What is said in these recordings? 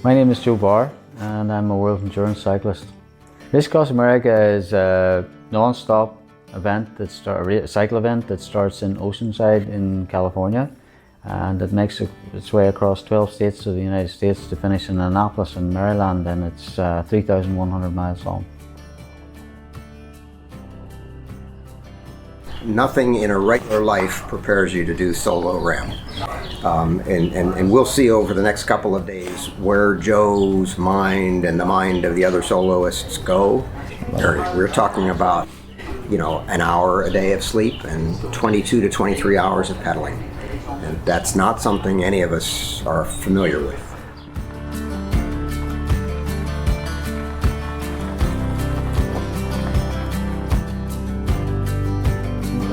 My name is Joe Barr and I'm a world endurance cyclist. Race Across America is a non-stop event, a cycle event that starts in Oceanside in California, and it makes its way across 12 states of the United States to finish in Annapolis in Maryland, and it's 3,100 miles long. Nothing in a regular life prepares you to do solo RAAM. And we'll see over the next couple of days where Joe's mind and the mind of the other soloists go. We're talking about, an hour a day of sleep and 22 to 23 hours of pedaling. And that's not something any of us are familiar with.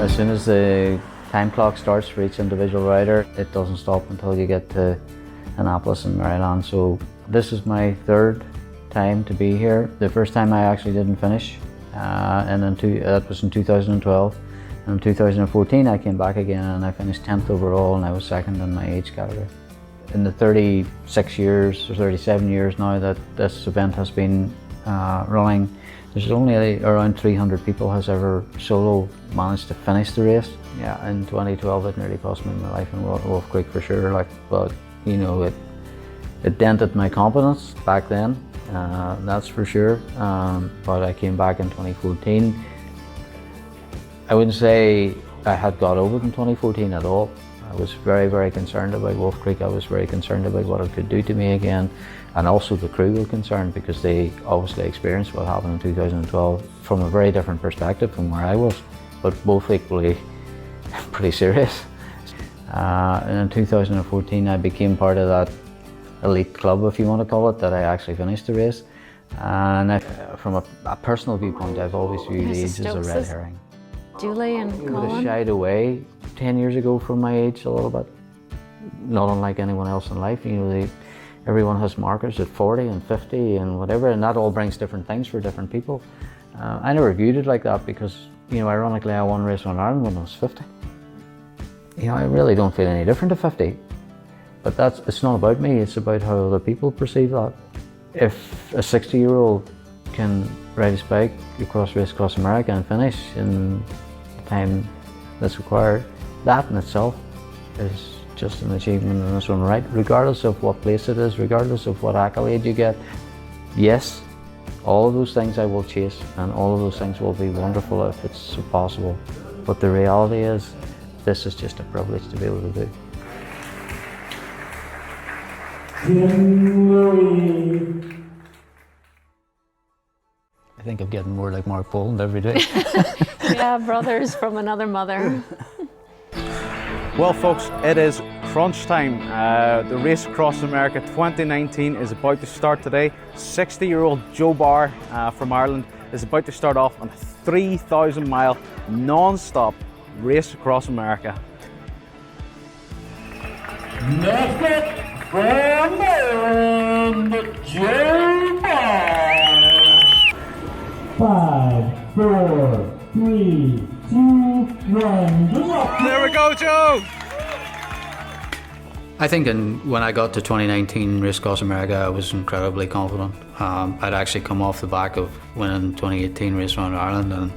As soon as the time clock starts for each individual rider, it doesn't stop until you get to Annapolis in Maryland. So this is my third time to be here. The first time I actually didn't finish, that was in 2012. And in 2014 I came back again and I finished 10th overall, and I was second in my age category. In the 36 years or 37 years now that this event has been running, there's only around 300 people has ever solo managed to finish the race. Yeah, in 2012 it nearly cost me my life in Wolf Creek for sure. But it dented my confidence back then, that's for sure. But I came back in 2014. I wouldn't say I had got over it in 2014 at all. I was very, very concerned about Wolf Creek. I was very concerned about what it could do to me again. And also the crew were concerned because they obviously experienced what happened in 2012 from a very different perspective from where I was, but both equally pretty serious. And in 2014 I became part of that elite club, if you want to call it, that I actually finished the race. And from a personal viewpoint, I've always viewed age as a red herring. Julie and Colin? I would have shied away 10 years ago from my age a little bit, not unlike anyone else in life. Everyone has markers at 40 and 50 and whatever, and that all brings different things for different people. I never viewed it like that because, ironically, I won Race on Ireland when I was 50. I really don't feel any different at 50. But it's not about me, it's about how other people perceive that. If a 60-year-old can ride his bike Race Across America and finish in the time that's required, that in itself is just an achievement in its own right, regardless of what place it is, regardless of what accolade you get. Yes, all of those things I will chase, and all of those things will be wonderful if it's possible. But the reality is, this is just a privilege to be able to do. I think I'm getting more like Mark Boland every day. Yeah, brothers from another mother. Well folks, it is crunch time. The Race Across America 2019 is about to start today. 60-year-old Joe Barr from Ireland is about to start off on a 3,000-mile non-stop Race Across America. Next up from Maryland, Joe Barr. 5, 4, 3, 2, 1. Good luck. There we go, Joe! I think when I got to 2019 Race Across America, I was incredibly confident. I'd actually come off the back of winning 2018 Race Around Ireland, and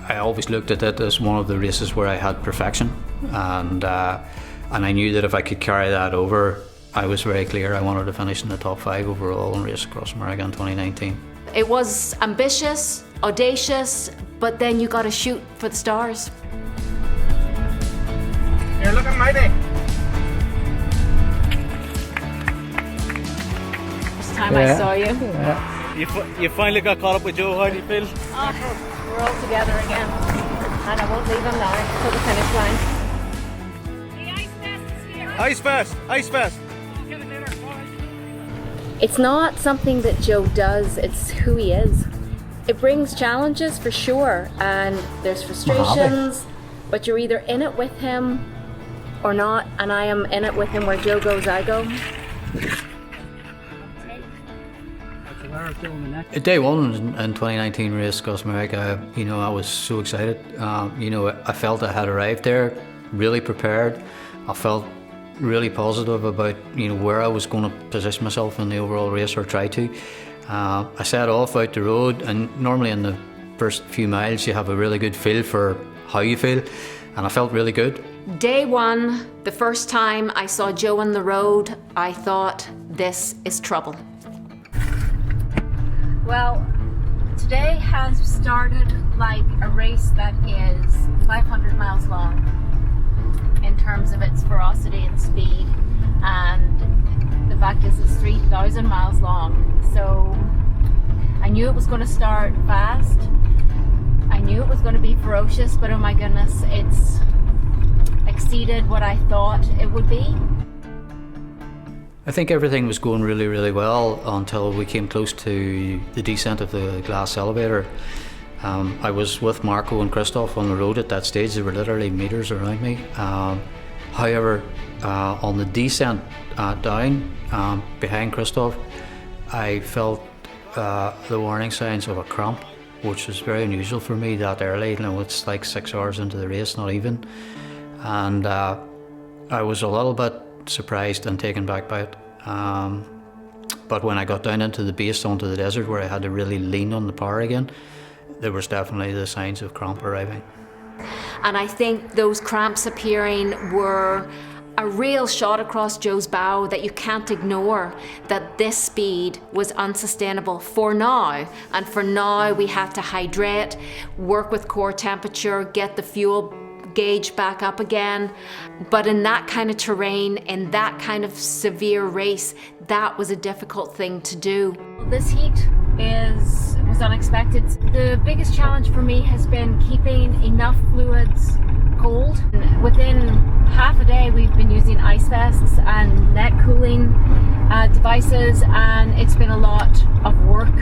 I always looked at it as one of the races where I had perfection, and I knew that if I could carry that over, I was very clear I wanted to finish in the top 5 overall in Race Across America in 2019. It was ambitious, audacious, but then you got to shoot for the stars. You're looking mighty. First time I saw you. Yeah. You finally got caught up with Joe. How do you feel? Oh, we're all together again, and I won't leave him now till the finish line. The ice fest is here. Ice fest! Ice fest! It's not something that Joe does, it's who he is. It brings challenges for sure, and there's frustrations, but you're either in it with him or not, and I am in it with him. Where Joe goes, I go. Day one in 2019 Race Across America, I was so excited. I felt I had arrived there, really prepared. I felt really positive about where I was going to position myself in the overall race, or try to. I set off out the road, and normally in the first few miles you have a really good feel for how you feel, and I felt really good. Day one, the first time I saw Joe on the road, I thought, this is trouble. Well, today has started like a race that is 500 miles long in terms of its ferocity and speed, and the fact is it's 3,000 miles long. So I knew it was going to start fast, I knew it was going to be ferocious, but oh my goodness, it's exceeded what I thought it would be. I think everything was going really, really well until we came close to the descent of the glass elevator. I was with Marco and Christoph on the road at that stage. They were literally meters around me. However, on the descent down behind Christoph, I felt the warning signs of a cramp, which was very unusual for me that early. It's like 6 hours into the race, not even. And I was a little bit surprised and taken back by it. But when I got down into the base, onto the desert, where I had to really lean on the power again, there was definitely the signs of cramp arriving. And I think those cramps appearing were a real shot across Joe's bow that you can't ignore, that this speed was unsustainable for now. And for now we had to hydrate, work with core temperature, get the fuel gauge back up again. But in that kind of terrain, in that kind of severe race, that was a difficult thing to do. This heat was unexpected. The biggest challenge for me has been keeping enough fluids cold. Within half a day we've been using ice vests and neck cooling devices, and it's been a lot of work.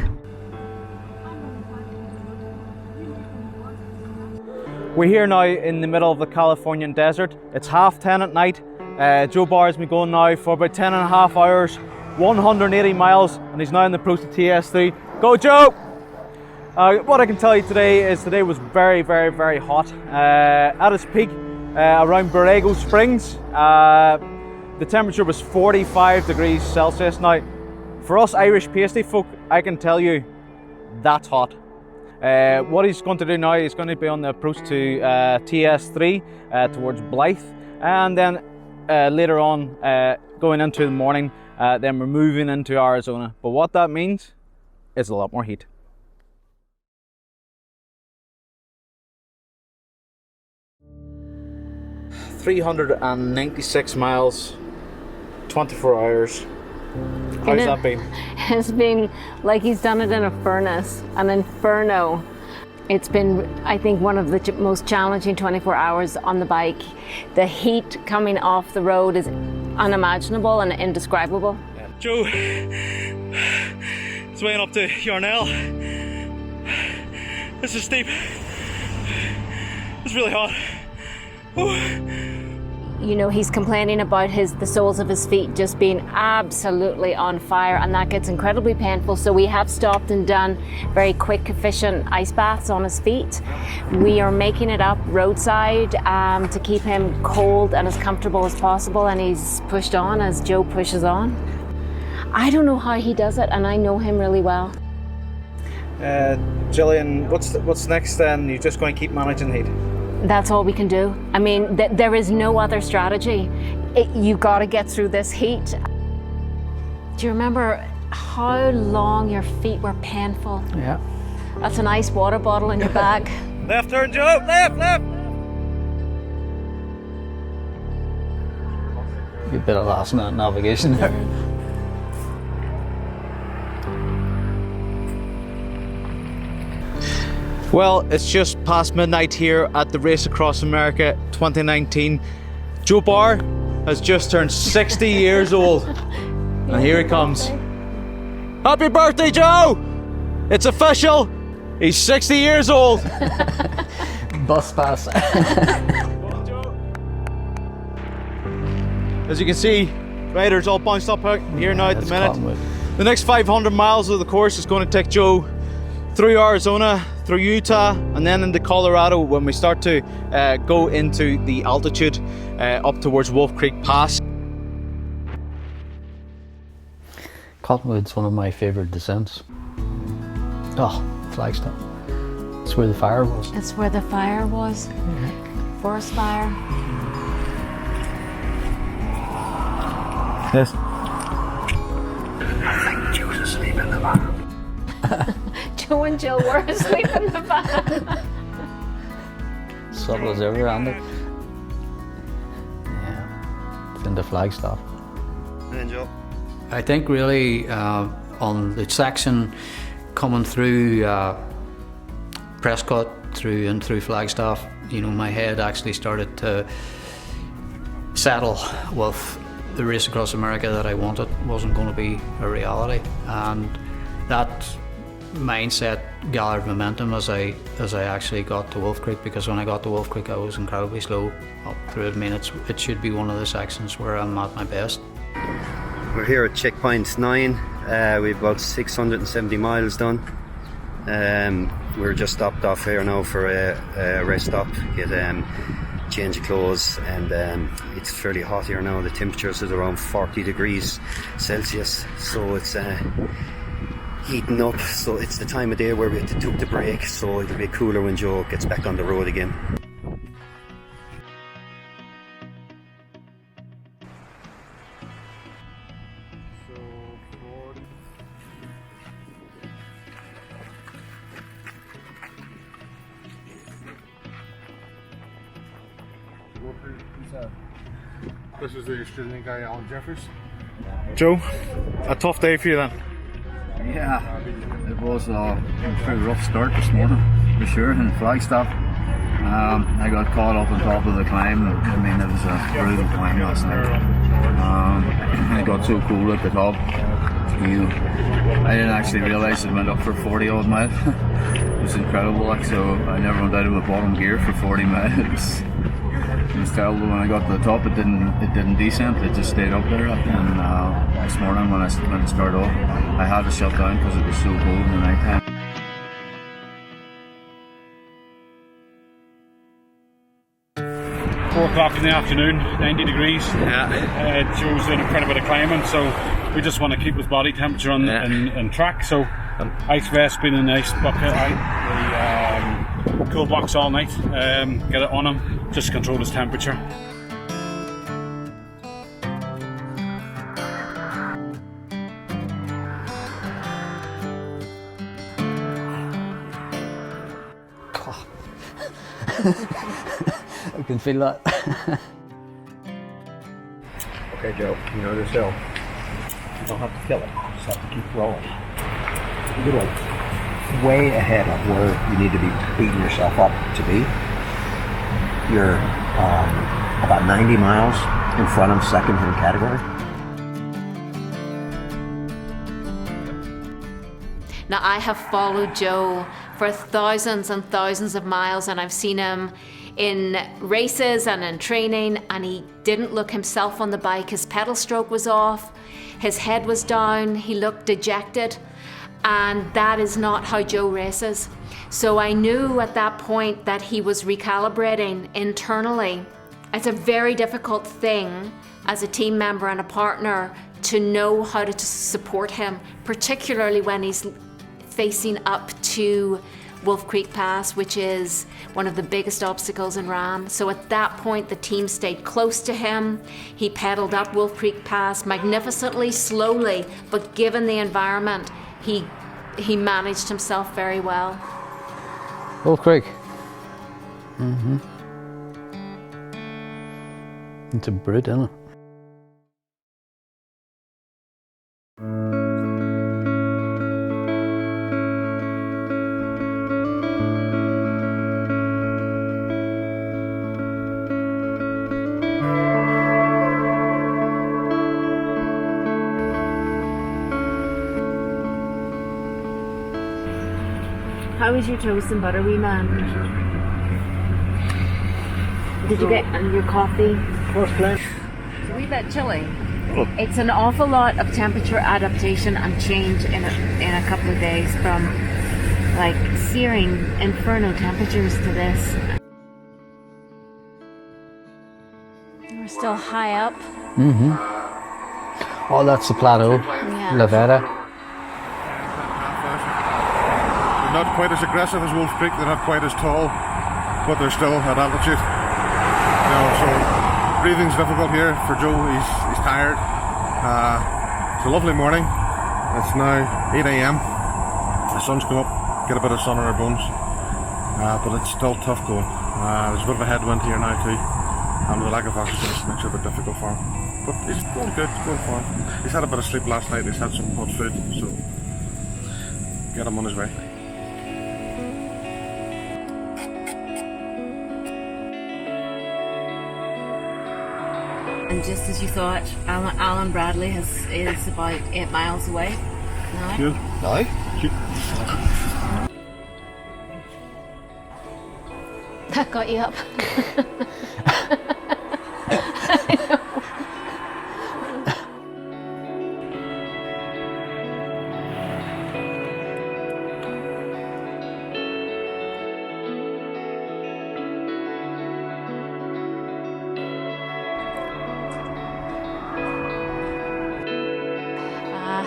We're here now in the middle of the Californian desert. It's 10:30 at night. Joe Barr has been going now for about 10.5 hours, 180 miles, and he's now in the approach to TS3. Go Joe! What I can tell you today is today was very, very, very hot. At its peak, around Borrego Springs, the temperature was 45 degrees Celsius. Now, for us Irish pasty folk, I can tell you that's hot. What he's going to do now is going to be on the approach to TS3 towards Blythe, and then later on, going into the morning, then we're moving into Arizona. But what that means is a lot more heat. $396 miles, 24 hours. How's that been? It's been like he's done it in a furnace, an inferno. It's been, I think, one of the most challenging 24 hours on the bike. The heat coming off the road is unimaginable and indescribable. Joe, it's weighing up to Yarnell. This is steep. It's really hot. You know, he's complaining about the soles of his feet just being absolutely on fire, and that gets incredibly painful. So we have stopped and done very quick, efficient ice baths on his feet. We are making it up roadside to keep him cold and as comfortable as possible, and he's pushed on as Joe pushes on. I don't know how he does it, and I know him really well. Gillian, what's next then? You're just going to keep managing the heat? That's all we can do. I mean, there is no other strategy. You got to get through this heat. Do you remember how long your feet were painful? Yeah. That's an ice water bottle in your bag. Left turn, Joe, left! A bit of last minute navigation there. Well, it's just past midnight here at the Race Across America 2019. Joe Barr has just turned 60 years old. And here he comes. Happy birthday, Joe! It's official! He's 60 years old! Bus pass. As you can see, riders all bounced up out here now at the minute. The next 500 miles of the course is going to take Joe through Arizona, through Utah, and then into Colorado when we start to go into the altitude up towards Wolf Creek Pass. Cottonwood's one of my favourite descents. Oh, Flagstaff. It's where the fire was. It's where the fire was. Forest fire. Yes. I think Joe's asleep in the van. Joe and Jill were asleep in the van. Subtle as ever, and it. Yeah, it's in the Flagstaff. And Joe. I think really on the section coming through Prescott through Flagstaff, you know, my head actually started to settle with the race across America that I wanted wasn't going to be a reality, and that mindset gathered momentum as I actually got to Wolf Creek, because when I got to Wolf Creek I was incredibly slow up through it. I mean, it should be one of the sections where I'm at my best. We're here at checkpoint 9. We've about 670 miles done. We're just stopped off here now for a rest stop, get change of clothes, and it's fairly hot here now. The temperatures is around 40 degrees Celsius, so it's heating up. So it's the time of day where we have to take the break, so it'll be cooler when Joe gets back on the road again. This is the Australian guy, Alan Jeffers. Joe, a tough day for you then? Yeah, it was a pretty rough start this morning, for sure, in Flagstaff. I got caught up on top of the climb. I mean, it was a brutal climb last night. It got so cool at the top. You know, I didn't actually realise it went up for 40 odd miles. It was incredible, like, so I never went out of the bottom gear for 40 miles. It was terrible. When I got to the top, it didn't descend. It just stayed up there. And this morning, when I went to start off, I had to shut down because it was so cold in the night time. Four o'clock in the afternoon, 90 degrees. Yeah. Joe's doing quite a bit of climbing, so we just want to keep his body temperature on track. So ice vest, been in the ice bucket, the cool box all night. Get it on him, just control his temperature. I can feel that. Okay, Joe, you know this hill. You don't have to kill it, you just have to keep rolling. You're like way ahead of where you need to be beating yourself up to be. You're about 90 miles in front of second in category. Now, I have followed Joe for thousands and thousands of miles, and I've seen him in races and in training, and he didn't look himself on the bike. His pedal stroke was off, his head was down, he looked dejected, and that is not how Joe races. So I knew at that point that he was recalibrating internally. It's a very difficult thing as a team member and a partner to know how to support him, particularly when he's facing up to Wolf Creek Pass, which is one of the biggest obstacles in RAAM. So at that point, the team stayed close to him. He pedaled up Wolf Creek Pass magnificently, slowly, but given the environment, he managed himself very well. Wolf Creek. It's a brute, isn't it? How was your toast and butter, wee man? Did you get your coffee? First class. It's a wee bit chilly. It's an awful lot of temperature adaptation and change in a couple of days, from like searing inferno temperatures to this. We're still high up. Oh, that's the plateau. Yeah. Lavetta. They're not quite as aggressive as Wolf Creek, they're not quite as tall, but they're still at altitude. You know, so breathing's difficult here for Joe, he's tired. It's a lovely morning. It's now 8 a.m. The sun's come up, get a bit of sun on our bones. But it's still tough going. There's a bit of a headwind here now too. And the lack of oxygen makes it a bit difficult for him. But he's going good, it's going fine. He's had a bit of sleep last night, he's had some hot food, so get him on his way. And just as you thought, Alan Bradley is about 8 miles away now. Good. Now? That got you up.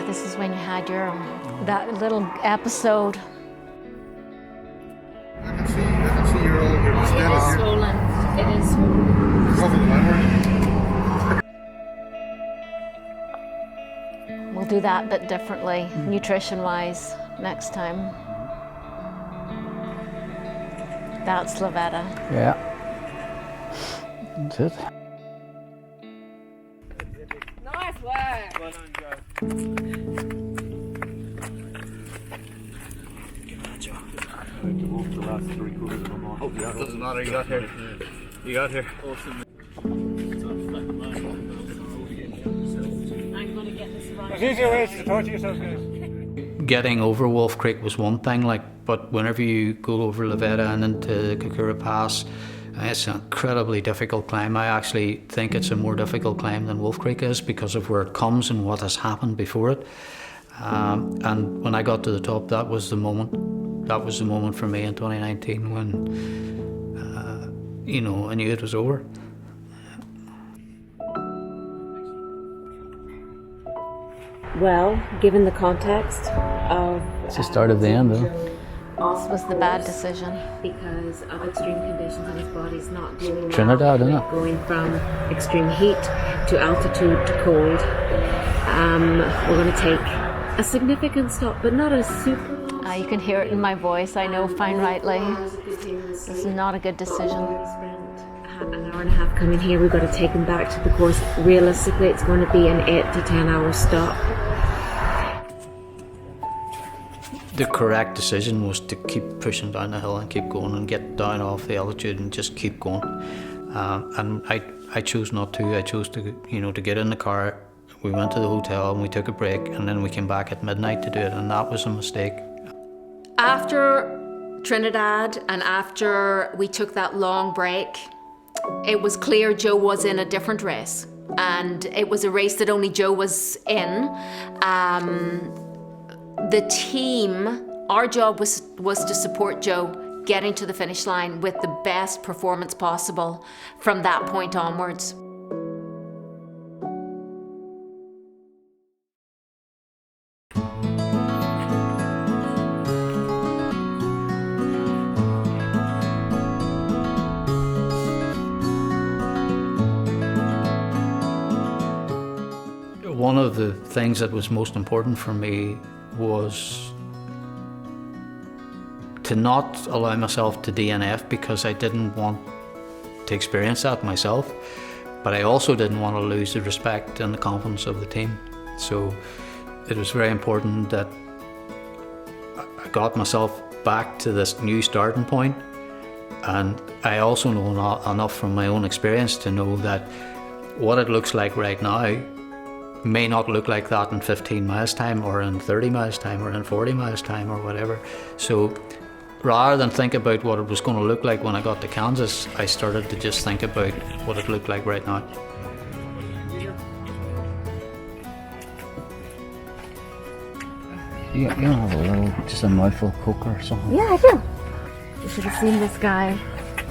This is when you had that little episode. I can see you're all here. It is swollen. It is swollen. Cover the landmark. We'll do that a bit differently, nutrition-wise, next time. That's Lavetta. Yeah. That's it. Nice work. Well done, Joe. Doesn't matter, you got here. You got here. Awesome. I'm gonna get this right. There's easier ways to torture yourself, guys. Getting over Wolf Creek was one thing, but whenever you go over Lavetta and into Kokura Pass, it's an incredibly difficult climb. I actually think it's a more difficult climb than Wolf Creek is because of where it comes and what has happened before it. And when I got to the top, that was the moment. That was the moment for me in 2019 when, I knew it was over. Well, given the context of... It's the start of the end, though. This was the bad decision because of extreme conditions and his body's not doing well. Trinidad, isn't it? Going from extreme heat to altitude to cold. We're going to take a significant stop, but not a super... you can hear it in my voice, I know fine rightly. This is not a good decision. An hour and a half coming here, we've got to take him back to the course. Realistically, it's going to be an 8 to 10 hour stop. The correct decision was to keep pushing down the hill and keep going and get down off the altitude and just keep going. And I chose not to. I chose to, to get in the car. We went to the hotel and we took a break, and then we came back at midnight to do it, and that was a mistake. After Trinidad and after we took that long break, it was clear Joe was in a different race, and it was a race that only Joe was in. The team, our job was to support Joe getting to the finish line with the best performance possible from that point onwards. One of the things that was most important for me was to not allow myself to DNF because I didn't want to experience that myself, but I also didn't want to lose the respect and the confidence of the team. So it was very important that I got myself back to this new starting point, and I also know enough from my own experience to know that what it looks like right now may not look like that in 15 miles time or in 30 miles time or in 40 miles time or whatever. So rather than think about what it was going to look like when I got to Kansas, I started to just think about what it looked like right now. You don't have a little, just a mouthful of Coke or something? Yeah, I do. You should have seen this guy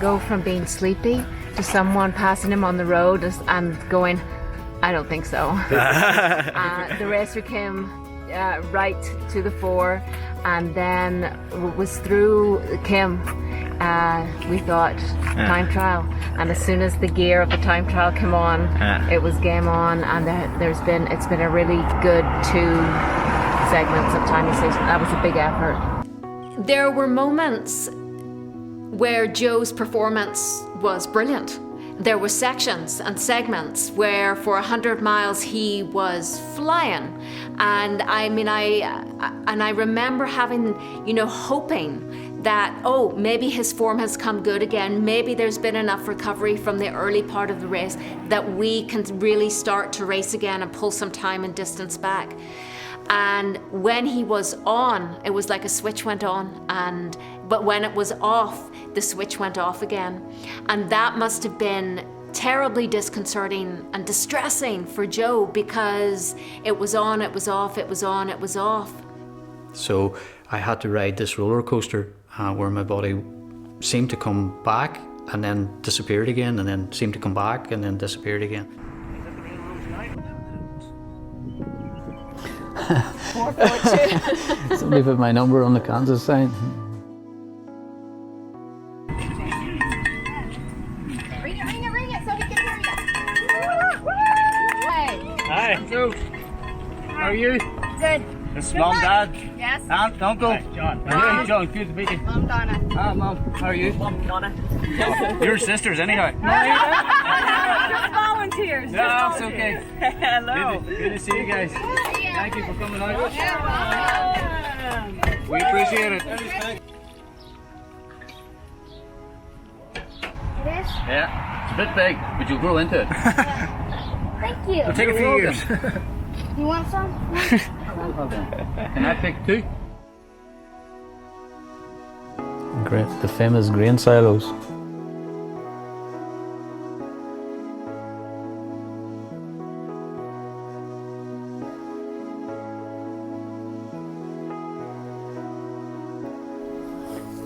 go from being sleepy to someone passing him on the road and going, I don't think so. The racer came right to the fore, and then was through Kim. We thought time trial, and as soon as the gear of the time trial came on, it was game on, and it's been a really good 2 segments of time station. That was a big effort. There were moments where Joe's performance was brilliant. There were sections and segments where for 100 miles he was flying, and I remember having, hoping that, maybe his form has come good again, maybe there's been enough recovery from the early part of the race that we can really start to race again and pull some time and distance back. And when he was on, it was like a switch went on, but when it was off, the switch went off again. And that must have been terribly disconcerting and distressing for Joe, because it was on, it was off, it was on, it was off. So I had to ride this roller coaster where my body seemed to come back and then disappeared again, and then seemed to come back and then disappeared again. 442. Somebody put my number on the Kansas sign. Ring it so we can hear you. Hey. Hi. Joe. How are you? Good. It's Mom, Dad. Yes. Aunt, Uncle. Hi, John. How are you, John? Good to meet you. Mom, Donna. Ah, Mom. How are you? Mom, Donna. Your sisters, anyhow. Just volunteers. No, that's okay. Hello. Good to see you guys. Thank you for coming out. We appreciate it. This? Yeah, it's a bit big, but you'll grow into it. Thank you. It'll take a few years. You want some? Can I pick 2? Great, the famous grain silos.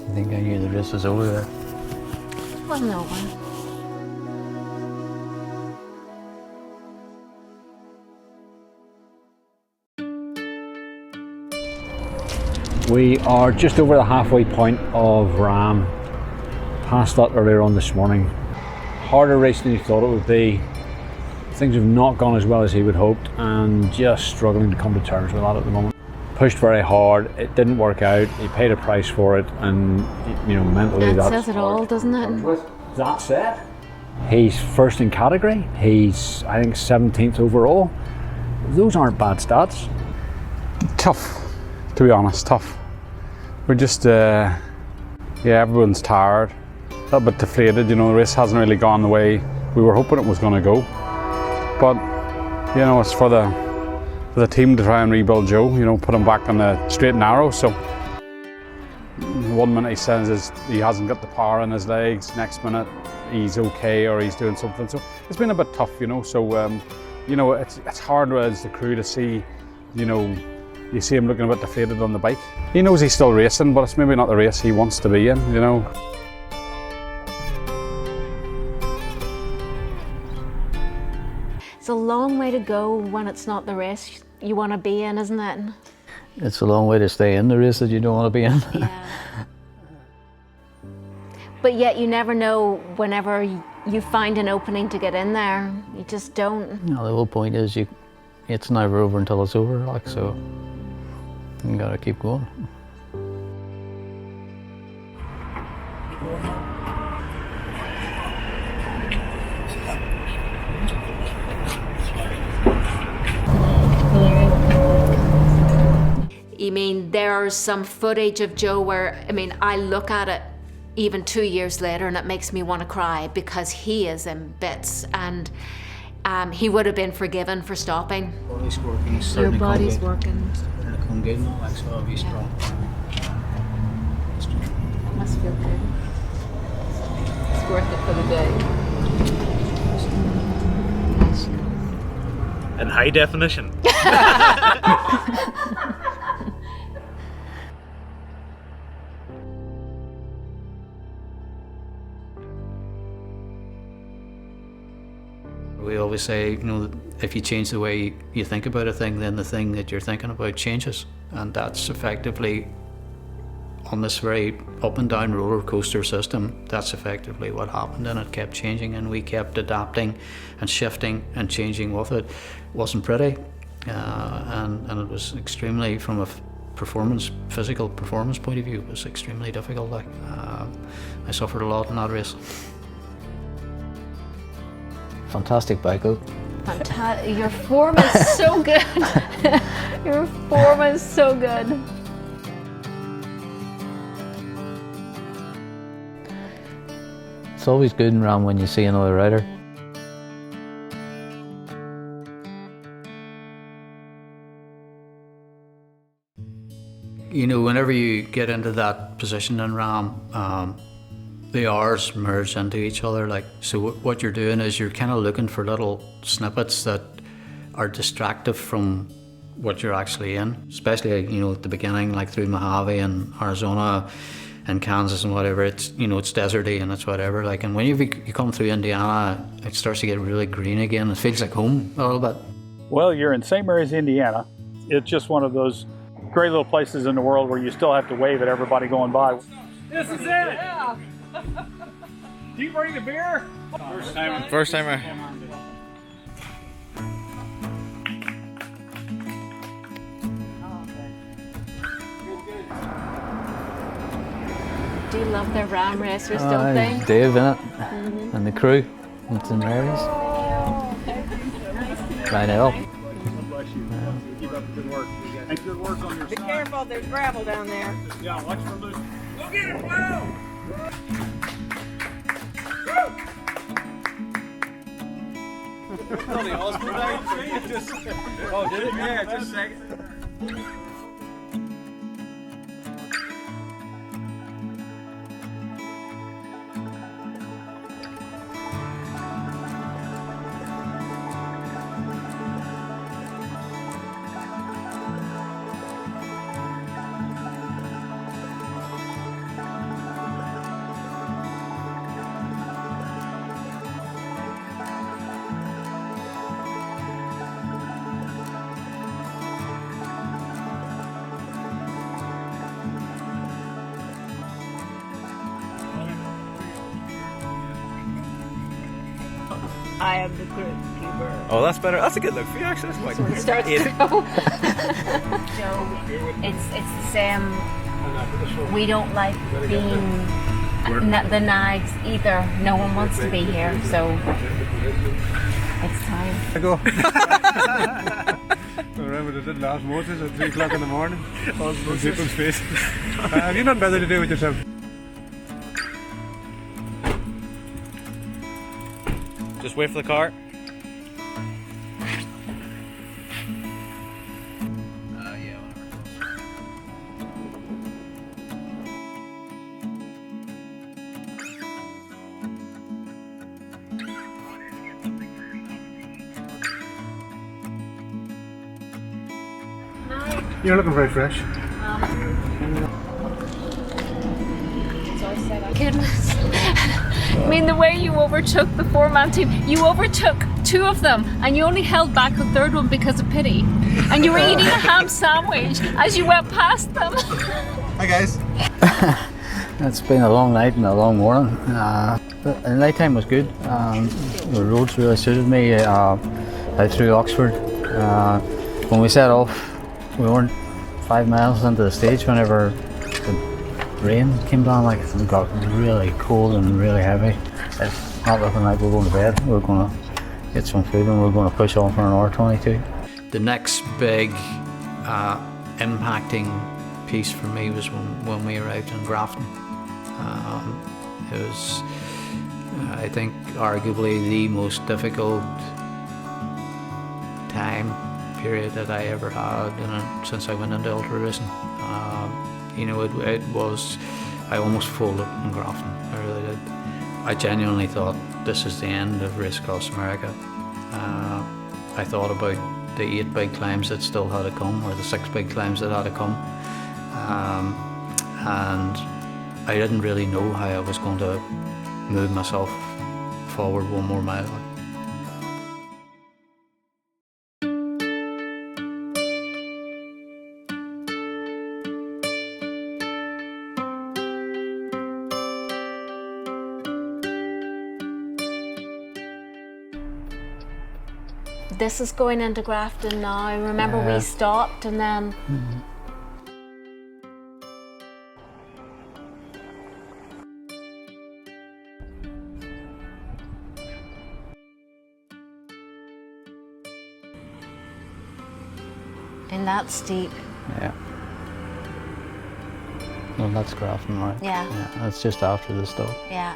I think I knew the race was over there. It wasn't over. We are just over the halfway point of RAAM. Passed that earlier on this morning. Harder race than he thought it would be. Things have not gone as well as he would hoped, and just struggling to come to terms with that at the moment. Pushed very hard, it didn't work out, he paid a price for it, and mentally That that's says it all, doesn't it? That said, he's first in category, he's I think 17th overall. Those aren't bad stats. Tough, to be honest, tough. We're just, everyone's tired, a little bit deflated, the race hasn't really gone the way we were hoping it was going to go. But, it's for the team to try and rebuild Joe, put him back on the straight and narrow. So, 1 minute he says he hasn't got the power in his legs, next minute he's okay or he's doing something. So, it's been a bit tough, so, it's hard as the crew to see, you see him looking a bit deflated on the bike. He knows he's still racing, but it's maybe not the race he wants to be in, It's a long way to go when it's not the race you want to be in, isn't it? It's a long way to stay in the race that you don't want to be in. Yeah. But yet you never know whenever you find an opening to get in there. You just don't. The whole point is it's never over until it's over, so you gotta keep going. There's some footage of Joe where, I look at it even 2 years later and it makes me want to cry, because he is in bits, and he would have been forgiven for stopping. Body's working. Your body's working. Come good, so I'll be strong. Must feel good. It's worth it for the day. In high definition. We always say, you know, if you change the way you think about a thing, then the thing that you're thinking about changes. And that's effectively, on this very up and down roller coaster system, that's effectively what happened, and it kept changing, and we kept adapting and shifting and changing with it. It wasn't pretty, and it was extremely, from a physical performance point of view, it was extremely difficult. Like, I suffered a lot in that race. Fantastic bike out. Your form is so good. Your form is so good. It's always good in RAAM when you see another rider. You know, whenever you get into that position in RAAM, the hours merge into each other. Like, so what you're doing is you're kind of looking for little snippets that are distractive from what you're actually in. Especially, you know, at the beginning, like through Mojave and Arizona and Kansas and whatever, it's, you know, it's deserty and it's whatever. Like, and when you come through Indiana, it starts to get really green again. It feels like home a little bit. Well, you're in St. Mary's, Indiana. It's just one of those great little places in the world where you still have to wave at everybody going by. This is it! Yeah. Do you bring the beer? First timer. Do you love the RAAM racers, don't they? Dave in it, and the crew, and St. Mary's. Right out. Keep up the good work. And good work on your Be careful, there's gravel down there. Yeah, watch for loose. Go get it, Will! Oh, did it? Yeah, just a second. I am the groupkeeper. Oh, that's better. That's a good look for you, actually. That's quite good. It starts to go. Joe, it's the same. We don't like being the nags either. No one wants to be here, so it's time. I go. I remember they did last Moses at 3 o'clock in the morning. On people's faces. Have you nothing better to do with yourself? Just wait for the car. You're looking very fresh. Goodness. I mean, the way you overtook the four-man team, you overtook 2 of them and you only held back the 3rd one because of pity. And you were eating a ham sandwich as you went past them. Hi guys. It's been a long night and a long morning. The night time was good. The roads really suited me out through Oxford. When we set off, we weren't 5 miles into the stage whenever the rain came down. Like, it got really cold and really heavy. It's not looking like we're going to bed. We're going to get some food and we're going to push on for an hour 22. The next big impacting piece for me was when we arrived in Grafton. It was, I think, arguably the most difficult time period that I ever had since I went into ultra racing. You know, it was, I almost folded in Grafton, I really did. I genuinely thought this is the end of Race Across America. I thought about the 8 big climbs that still had to come, or the 6 big climbs that had to come. And I didn't really know how I was going to move myself forward 1 more mile. This is going into Grafton now. Remember we stopped and then... And that's steep. Yeah. Well, that's Grafton, right? Yeah. That's just after the stop. Yeah.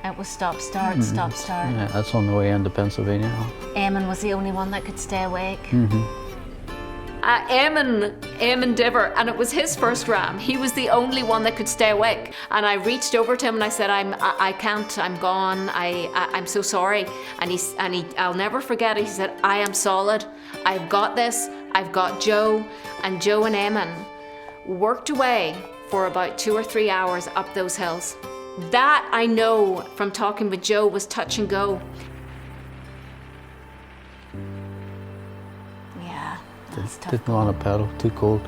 It was stop, start, stop, start. Yeah, that's on the way into Pennsylvania. Eamon was the only one that could stay awake. Eamon Diver, and it was his first ram. He was the only one that could stay awake. And I reached over to him and I said, I can't, I'm gone, I'm so sorry. And I'll never forget it. He said, I am solid, I've got this, I've got Joe. And Joe and Eamon worked away for about 2 or 3 hours up those hills. That I know from talking with Joe was touch and go. Yeah. Didn't want to pedal, too cold.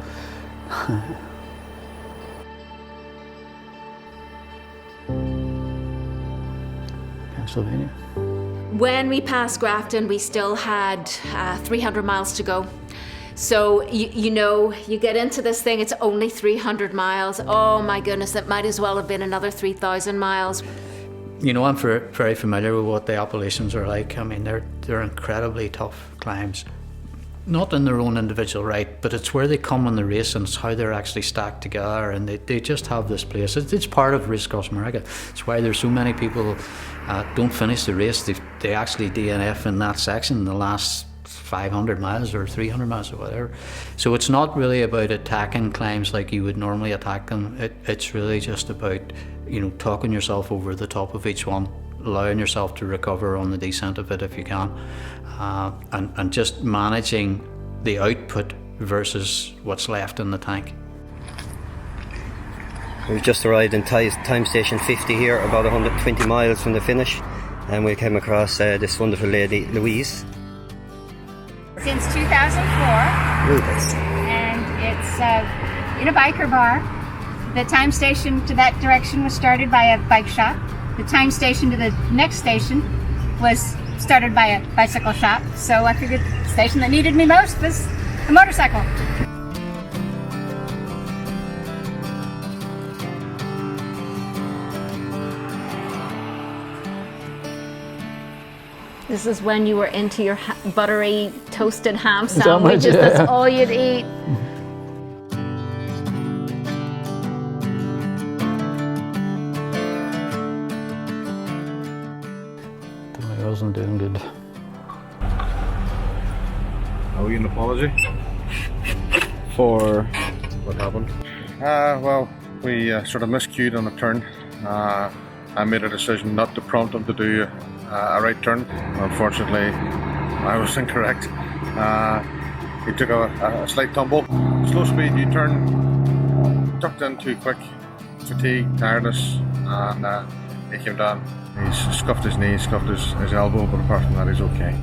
Pennsylvania. When we passed Grafton, we still had 300 miles to go. So, you know, you get into this thing, it's only 300 miles. Oh my goodness, it might as well have been another 3,000 miles. You know, I'm very familiar with what the Appalachians are like. I mean, they're incredibly tough climbs. Not in their own individual right, but it's where they come in the race and it's how they're actually stacked together, and they just have this place. It's part of Race Across America. It's why there's so many people don't finish the race. They actually DNF in that section in the last 500 miles or 300 miles or whatever. So it's not really about attacking climbs like you would normally attack them. It's really just about, you know, talking yourself over the top of each one, allowing yourself to recover on the descent of it if you can, and just managing the output versus what's left in the tank. We've just arrived in time station 50 here, about 120 miles from the finish, and we came across this wonderful lady, Louise. Since 2004, and it's in a biker bar. The time station to that direction was started by a bike shop. The time station to the next station was started by a bicycle shop. So I figured the station that needed me most was a motorcycle. This is when you were into your buttery toasted ham sandwiches. That's all you'd eat. I wasn't doing good. Owe you an apology for what happened. Well, we sort of miscued on a turn. I made a decision not to prompt him to do a right turn. Unfortunately, I was incorrect. He took a slight tumble. Slow speed U-turn, tucked in too quick, fatigue, tiredness, and he came down. He's scuffed his knee, scuffed his elbow, but apart from that, he's okay.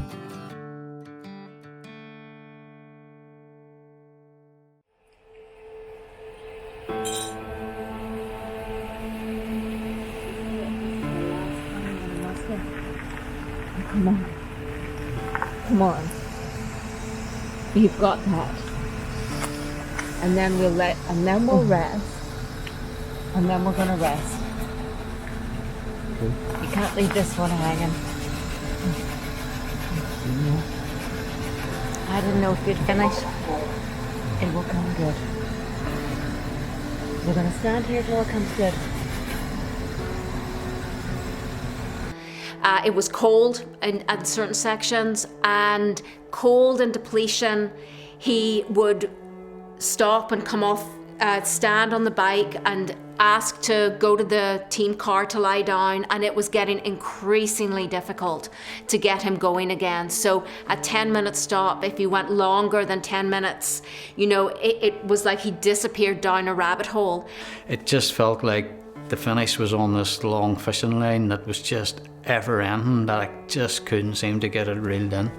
Come on. Come on. You've got that. And then we'll rest. And then we're gonna rest. You can't leave this one hanging. I didn't know if you'd finish. It will come good. We're gonna stand here till it comes good. It was cold in certain sections, and cold and depletion. He would stop and come off, stand on the bike and ask to go to the team car to lie down, and it was getting increasingly difficult to get him going again. So a 10-minute stop, if you went longer than 10 minutes, you know, it was like he disappeared down a rabbit hole. It just felt like the finish was on this long fishing line that was just ever ending, that I just couldn't seem to get it reeled in.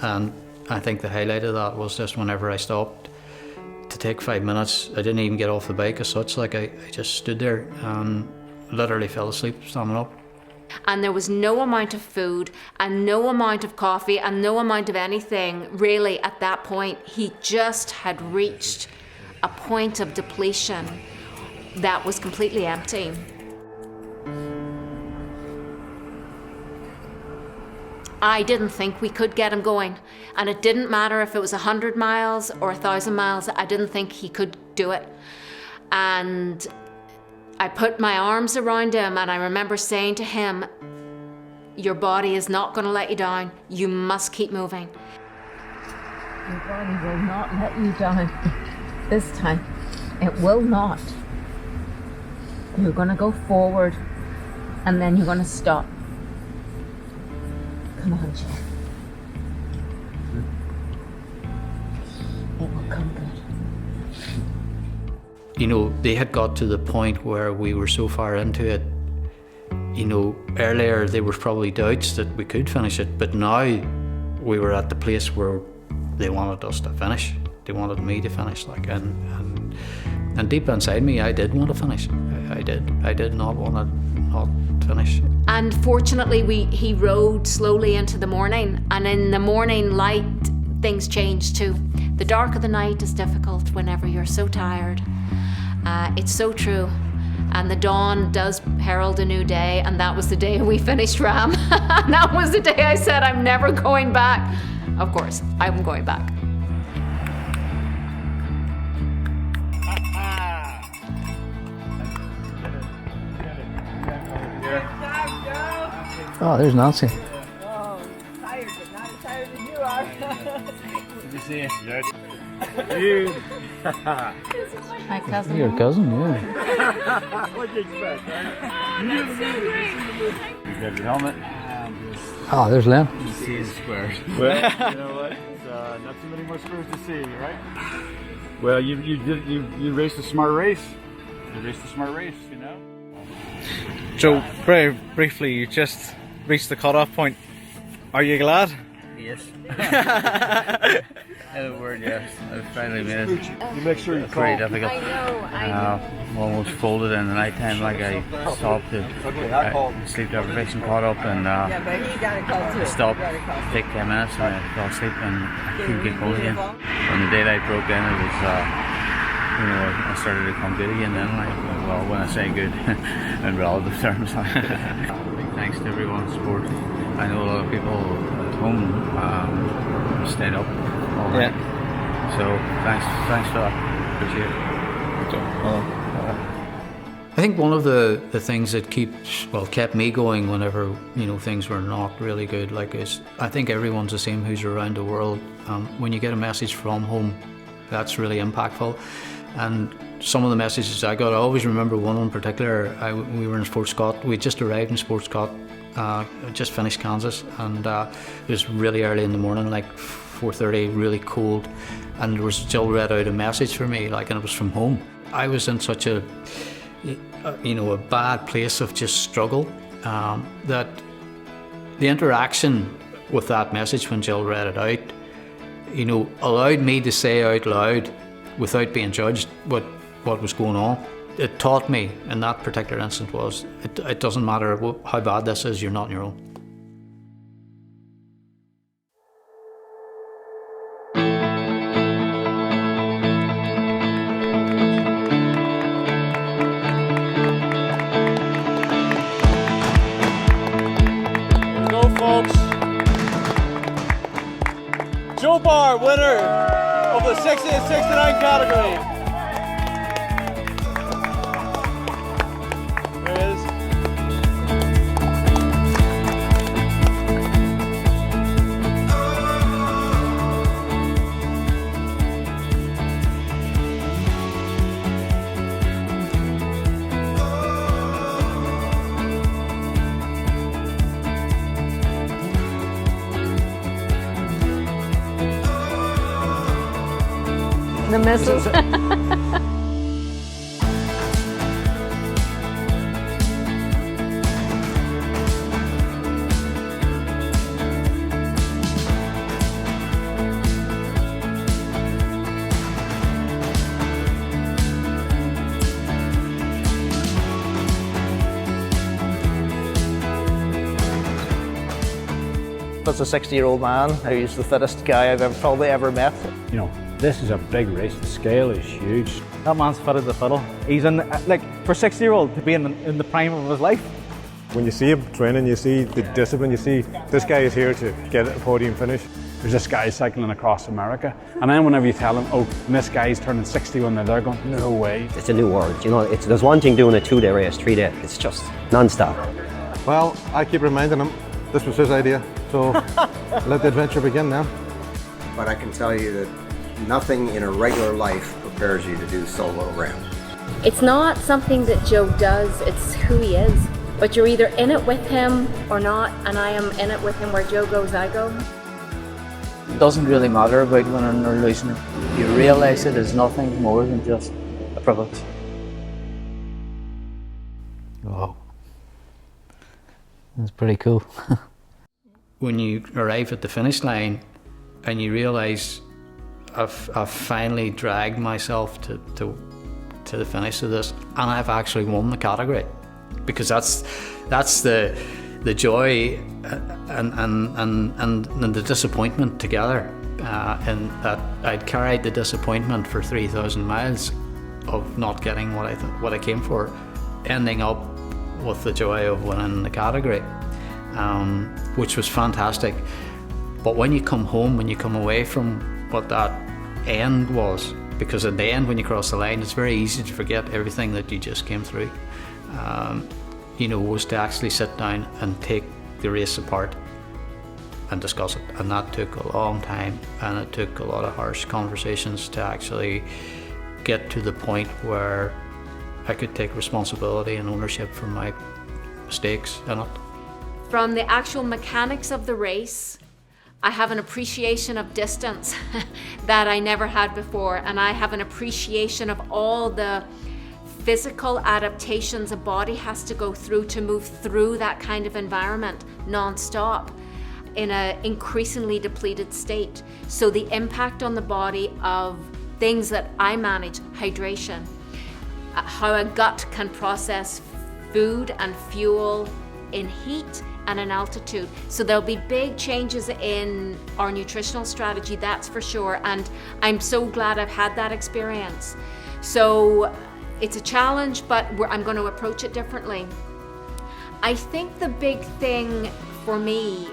And I think the highlight of that was just whenever I stopped to take 5 minutes, I didn't even get off the bike as such. Like I just stood there and literally fell asleep standing up. And there was no amount of food and no amount of coffee and no amount of anything really at that point. He just had reached a point of depletion that was completely empty. I didn't think we could get him going, and it didn't matter if it was 100 miles or 1,000 miles. I didn't think he could do it. And I put my arms around him, and I remember saying to him, your body is not going to let you down. You must keep moving. Your body will not let you down this time. It will not. You're going to go forward, and then you're going to stop. Come on, Joe. It will come good. You know, they had got to the point where we were so far into it. You know, earlier there was probably doubts that we could finish it, but now we were at the place where they wanted us to finish. They wanted me to finish, like, and deep inside me, I did want to finish. I did not want to not finish. And fortunately, he rode slowly into the morning, and in the morning light, things changed too. The dark of the night is difficult whenever you're so tired. It's so true. And the dawn does herald a new day, and that was the day we finished RAAM. And that was the day I said, I'm never going back. Of course, I'm going back. Oh, there's Nancy. Oh, tired, but not as tired as you are. Good to see you. Dude. My cousin. Your cousin, yeah. What'd you expect, right? You got your helmet. Oh, there's Len. You see his squares. Well, you know what? It's, not too many more squares to see, right? Well, you raced a smart race. You raced a smart race, you know? Joe, very briefly, you just reached the cut-off point. Are you glad? Yes. In a word, yes. I finally made it. You make sure you it's call. very difficult. I know. I'm almost folded in the night time, like I stopped to sleep deprivation caught up, and Yeah, but you got to call too. stopped to take 10 minutes and I fell asleep and I couldn't get going again. When the daylight broke in, it was, you know, I started to come good again then, like, well, when I say good, in relative terms. Big thanks to everyone's support. I know a lot of people at home stayed up all night. So thanks for that. Appreciate it. I think one of the things that kept me going whenever, you know, things were not really good, like, is I think everyone's the same who's around the world. When you get a message from home, that's really impactful. And some of the messages I got, I always remember one in particular. We were in Fort Scott. We just arrived in Fort Scott, just finished Kansas, and it was really early in the morning, like 4:30, really cold, and there was still read out a message for me, like, and it was from home. I was in such a bad place of just struggle, that the interaction with that message when Jill read it out, you know, allowed me to say out loud, without being judged, what was going on. It taught me in that particular instance was, it doesn't matter how bad this is, you're not on your own. Let's go, folks. Joe Barr, winner of the 60 and 69 category. There it is. The missus. As a 60-year-old man, he's the fittest guy I've probably ever met. You know, this is a big race. The scale is huge. That man's fit as a fiddle. He's in, like, for a 60-year-old to be in the prime of his life. When you see him training, you see the discipline, you see this guy is here to get a podium finish. There's this guy cycling across America, and then whenever you tell him, oh, and this guy's turning 60 when they're there, going, no way. It's a new world, you know. There's one thing doing a 2-day race, 3-day. It's just non-stop. Well, I keep reminding him this was his idea, so let the adventure begin now. But I can tell you that nothing in a regular life prepares you to do solo RAAM. It's not something that Joe does, it's who he is. But you're either in it with him or not, and I am in it with him. Where Joe goes, I go. It doesn't really matter about winning or losing. You realise it is nothing more than just a privilege. Wow. That's pretty cool. When you arrive at the finish line and you realise I've finally dragged myself to the finish of this, and I've actually won the category. Because that's the joy and the disappointment together, and that I'd carried the disappointment for 3,000 miles of not getting what I came for, ending up with the joy of winning the category, which was fantastic. But when you come home, when you come away from what that end was, because at the end when you cross the line, it's very easy to forget everything that you just came through. You know, was to actually sit down and take the race apart and discuss it, and that took a long time, and it took a lot of harsh conversations to actually get to the point where I could take responsibility and ownership for my mistakes in it. From the actual mechanics of the race, I have an appreciation of distance that I never had before, and I have an appreciation of all the physical adaptations a body has to go through to move through that kind of environment non-stop in an increasingly depleted state. So the impact on the body of things that I manage, hydration, how a gut can process food and fuel in heat and in altitude. So there'll be big changes in our nutritional strategy, that's for sure, and I'm so glad I've had that experience. So it's a challenge, but I'm going to approach it differently. I think the big thing for me,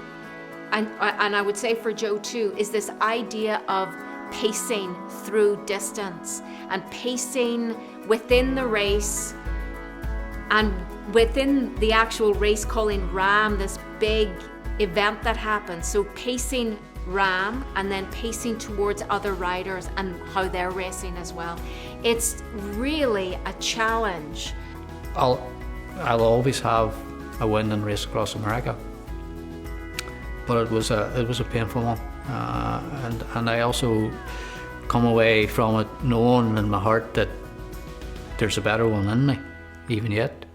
and I would say for Joe too, is this idea of pacing through distance and pacing within the race and within the actual race calling RAAM, this big event that happens. So pacing RAAM and then pacing towards other riders and how they're racing as well. It's really a challenge. I'll always have a win in Race Across America, but it was a painful one, and I also come away from it knowing in my heart that there's a better one in me, even yet.